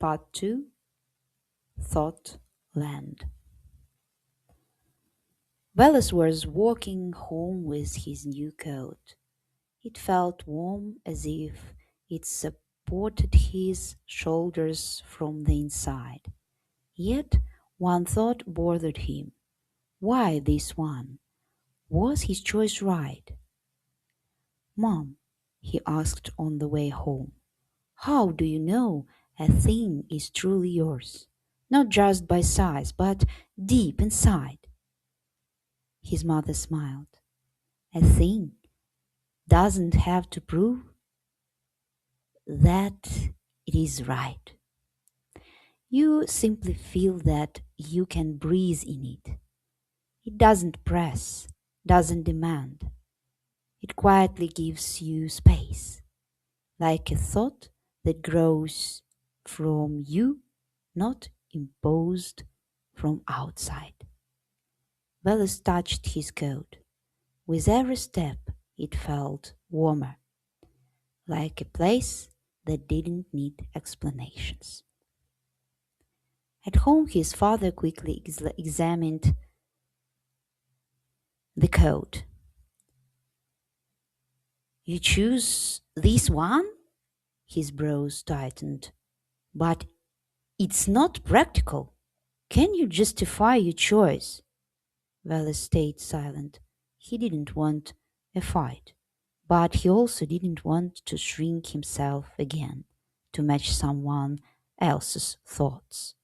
Part 2, Thought Land. Wallace was walking home with his new coat. It felt warm, as if it supported his shoulders from the inside. Yet one thought bothered him. Why this one? Was his choice right? "Mom," he asked on the way home, "how do you know a thing is truly yours? Not just by size, but deep inside." His mother smiled. "A thing doesn't have to prove that it is right. You simply feel that you can breathe in it. It doesn't press, doesn't demand. It quietly gives you space, like a thought that grows from you, not imposed from outside." Wallace touched his coat. With every step, it felt warmer, like a place that didn't need explanations. At home, his father quickly examined the coat. "You choose this one?" His brows tightened. "But it's not practical. Can you justify your choice?" Wallace stayed silent. He didn't want a fight, but he also didn't want to shrink himself again to match someone else's thoughts.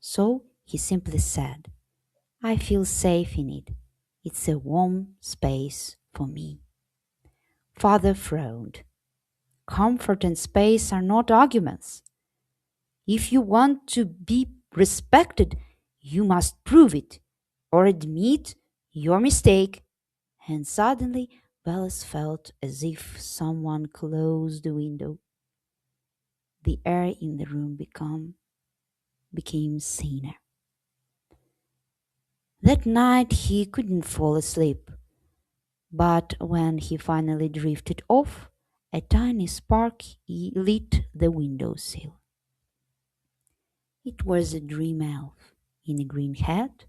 So he simply said, "I feel safe in it. It's a warm space for me." Father frowned. "Comfort and space are not arguments. If you want to be respected, you must prove it or admit your mistake." And suddenly Wallace felt as if someone closed the window. The air in the room became thinner. That night he couldn't fall asleep, but when he finally drifted off, a tiny spark lit the windowsill. It was a dream elf in a green hat,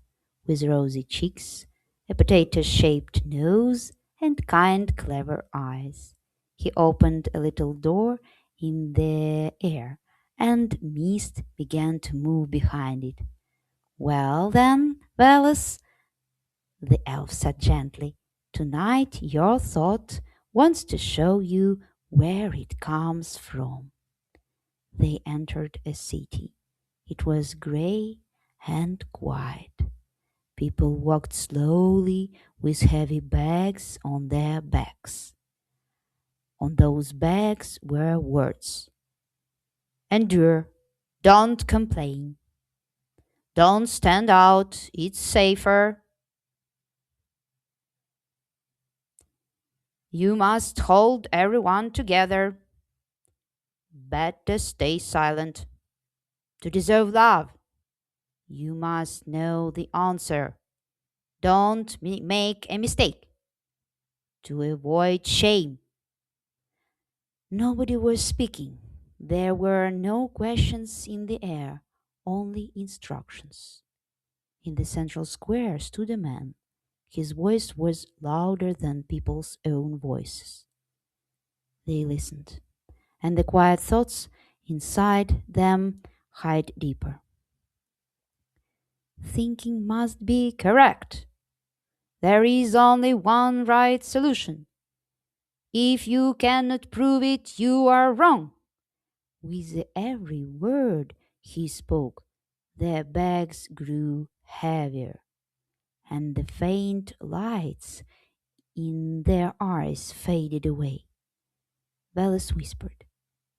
with rosy cheeks, a potato-shaped nose, and kind, clever eyes. He opened a little door in the air, and mist began to move behind it. "Well then, Wallace," the elf said gently, "tonight your thought wants to show you where it comes from." They entered a city. It was grey and quiet. People walked slowly with heavy bags on their backs. On those bags were words: "Endure, don't complain, don't stand out, it's safer, you must hold everyone together, better stay silent, to deserve love, you must know the answer, don't make a mistake, to avoid shame." Nobody was speaking. There were no questions in the air, only instructions. In the central square stood a man. His voice was louder than people's own voices. They listened, and the quiet thoughts inside them hid deeper. "Thinking must be correct. There is only one right solution. If you cannot prove it, you are wrong." With every word he spoke, their bags grew heavier, and the faint lights in their eyes faded away. Wallace whispered,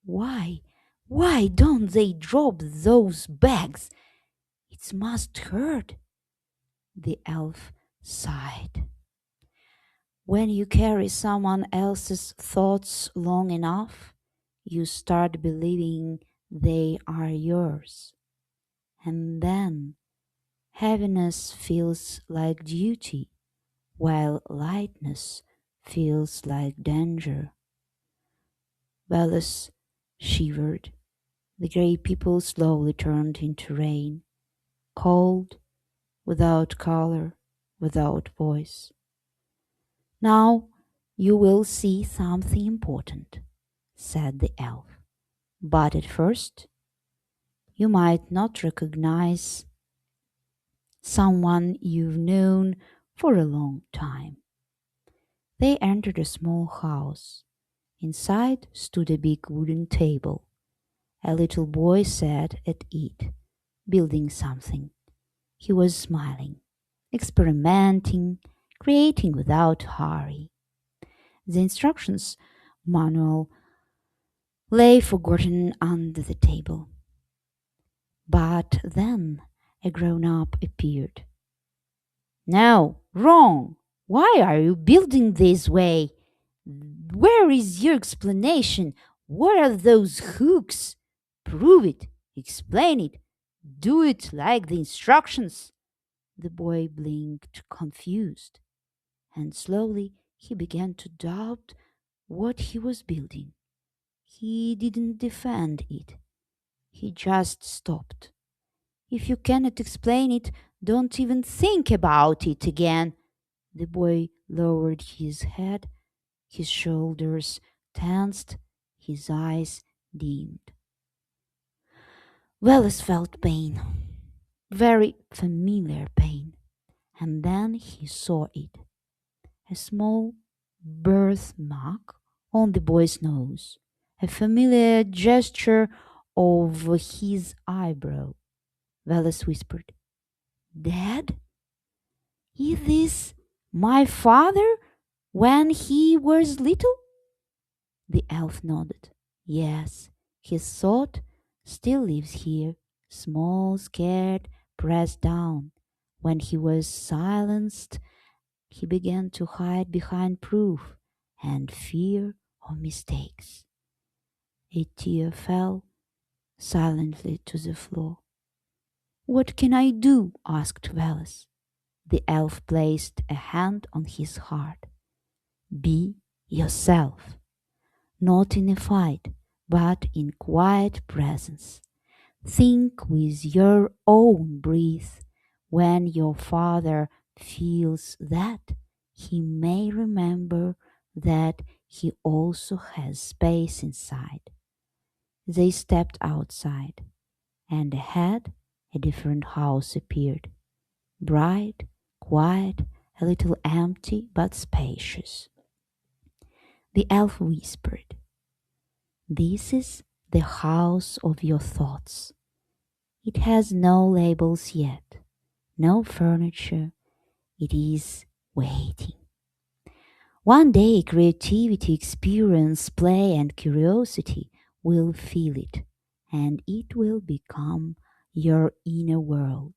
"Why? Why don't they drop those bags? It must hurt." The elf sighed. "When you carry someone else's thoughts long enough, you start believing they are yours. And then heaviness feels like duty, while lightness feels like danger." Wallace shivered. The grey people slowly turned into rain, cold, without color, without voice. Now you will see something important, said the elf. But at first, you might not recognize someone you've known for a long time. They entered a small house. Inside stood a big wooden table. A little boy sat at it, building something. He was smiling, experimenting, creating without hurry. The instructions manual lay forgotten under the table. But then a grown up appeared. No, wrong! Why are you building this way? Where is your explanation? What are those hooks? Prove it, explain it, do it like the instructions. The boy blinked, confused, and slowly he began to doubt what he was building. He didn't defend it, he just stopped. If you cannot explain it, don't even think about it again. The boy lowered his head, his shoulders tensed, his eyes dimmed. Wallace felt pain, very familiar pain, and then he saw it. A small birthmark on the boy's nose, a familiar gesture of his eyebrow. Wallace whispered, Dad, is this my father when he was little? The elf nodded. Yes, his thought still lives here, small, scared, pressed down. When he was silenced, he began to hide behind proof and fear of mistakes. A tear fell silently to the floor. What can I do? Asked Wallace. The elf placed a hand on his heart. Be yourself, not in a fight, but in quiet presence. Think with your own breath. When your father feels that, he may remember that he also has space inside. They stepped outside, and ahead a different house appeared. Bright, quiet, a little empty but spacious. The elf whispered, This is the house of your thoughts. It has no labels yet, no furniture. It is waiting. One day, creativity, experience, play, and curiosity will fill it, and it will become your inner world.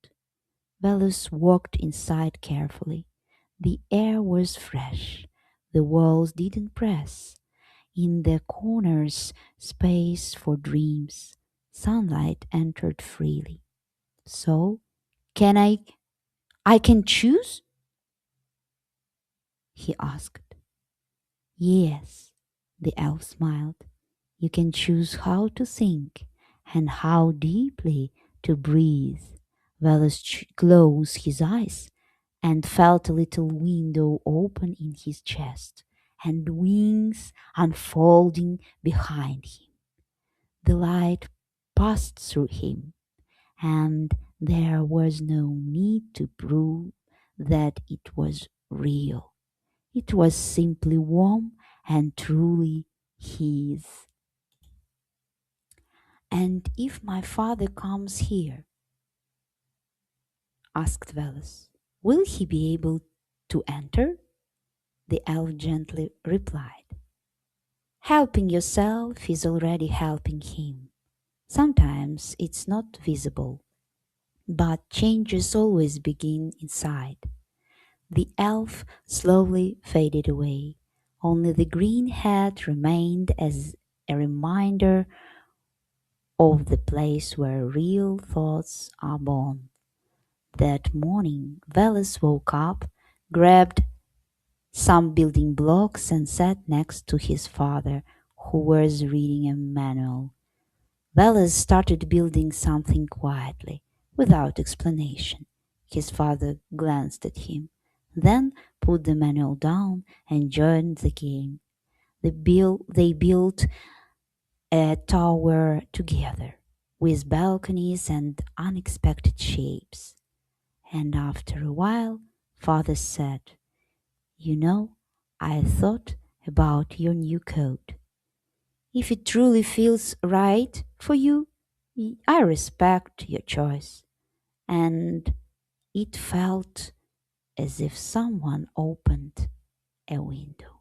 Belus walked inside carefully. The air was fresh. The walls didn't press. In the corners, space for dreams. Sunlight entered freely. So, can I can choose? He asked. Yes, the elf smiled. You can choose how to think and how deeply to breathe. Wallace closed his eyes and felt a little window open in his chest and wings unfolding behind him. The light passed through him, and there was no need to prove that it was real. It was simply warm and truly his. And if my father comes here, asked Velas, will he be able to enter? The elf gently replied, Helping yourself is already helping him. Sometimes it's not visible, but changes always begin inside. The elf slowly faded away. Only the green hat remained as a reminder of the place where real thoughts are born. That morning, Velas woke up, grabbed some building blocks, and sat next to his father, who was reading a manual. Bellas started building something quietly, without explanation. His father glanced at him, then put the manual down and joined the game. They built a tower together, with balconies and unexpected shapes. And after a while, father said, "You know, I thought about your new coat. If it truly feels right for you, I respect your choice." And it felt as if someone opened a window.